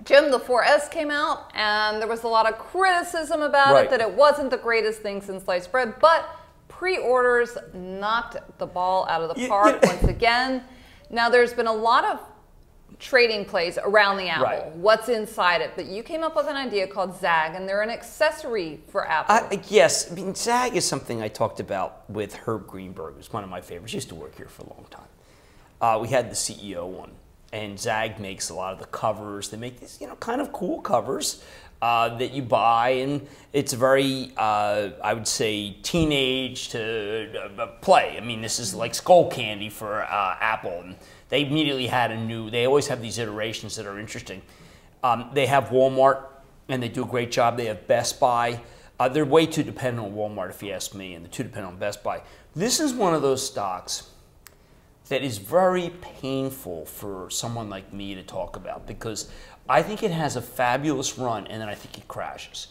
Jim, the 4S came out, and there was a lot of criticism about it, that it wasn't the greatest thing since sliced bread, but pre-orders knocked the ball out of the park once again. Now, there's been a lot of trading plays around the Apple, what's inside it, but you came up with an idea called Zagg, and they're an accessory for Apple. Yes, I mean, Zagg is something I talked about with Herb Greenberg, who's one of my favorites. He used to work here for a long time. We had the CEO one, and Zagg makes a lot of the covers. They make these, kind of cool covers that you buy, and it's very, I would say, teenage to play. I mean, this is like skull candy for Apple. And they immediately had they always have these iterations that are interesting. They have Walmart, and they do a great job. They have Best Buy. They're way too dependent on Walmart, if you ask me, and they're too dependent on Best Buy. This is one of those stocks that is very painful for someone like me to talk about, because I think it has a fabulous run, and then I think it crashes.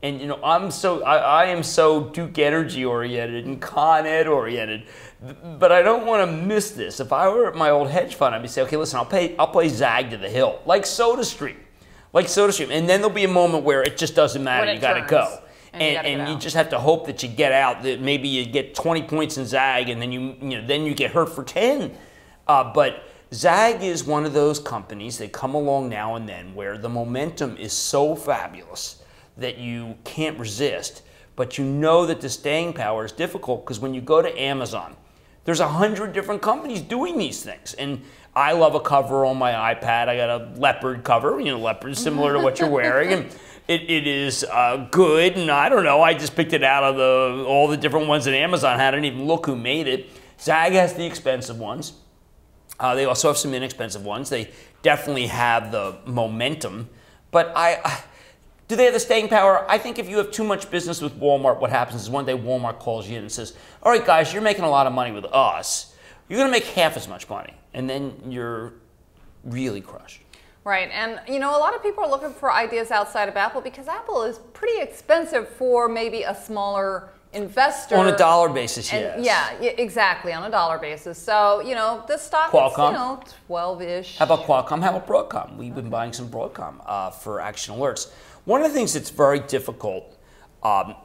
And I am so Duke Energy oriented and Con Ed oriented, but I don't want to miss this. If I were at my old hedge fund, I'd be saying, okay, listen, I'll play Zagg to the hill, like SodaStream, and then there'll be a moment where it just doesn't matter. You got to go. And you just have to hope that you get out. That maybe you get 20 points in Zagg, and then you get hurt for 10. But Zagg is one of those companies that come along now and then where the momentum is so fabulous that you can't resist. But you know that the staying power is difficult, because when you go to Amazon, there's 100 different companies doing these things. And I love a cover on my iPad. I got a leopard cover. Leopard is similar to what you're wearing. And it is good, and I don't know, I just picked it out of all the different ones that Amazon had. I didn't even look who made it. Zagg has the expensive ones. They also have some inexpensive ones. They definitely have the momentum. But do they have the staying power? I think if you have too much business with Walmart, what happens is one day Walmart calls you in and says, all right, guys, you're making a lot of money with us. You're going to make half as much money. And then you're really crushed. Right, and a lot of people are looking for ideas outside of Apple, because Apple is pretty expensive for maybe a smaller investor. On a dollar basis, and, yes. Yeah, exactly, on a dollar basis. So, this stock Qualcomm. is, 12-ish. How about Qualcomm? How about Broadcom? We've been buying some Broadcom for action alerts. One of the things that's very difficult for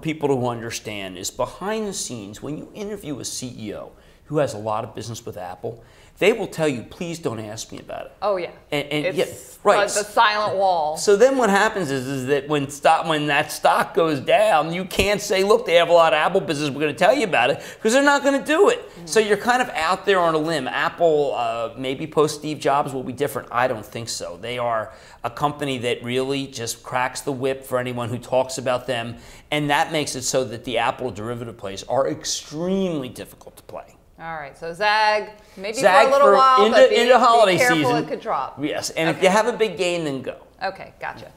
people to understand is behind the scenes, when you interview a CEO who has a lot of business with Apple, they will tell you, please don't ask me about it. Oh, yeah. It's like the silent wall. So then what happens is that when that stock goes down, you can't say, look, they have a lot of Apple business, we're going to tell you about it, because they're not going to do it. So you're kind of out there on a limb. Apple, maybe post Steve Jobs, will be different. I don't think so. They are a company that really just cracks the whip for anyone who talks about them, and that makes it so that the Apple derivative plays are extremely difficult to play. All right, so Zagg, maybe for a little while, but be holiday careful, season. it could drop. Yes, and if you have a big gain, then go. Okay, gotcha.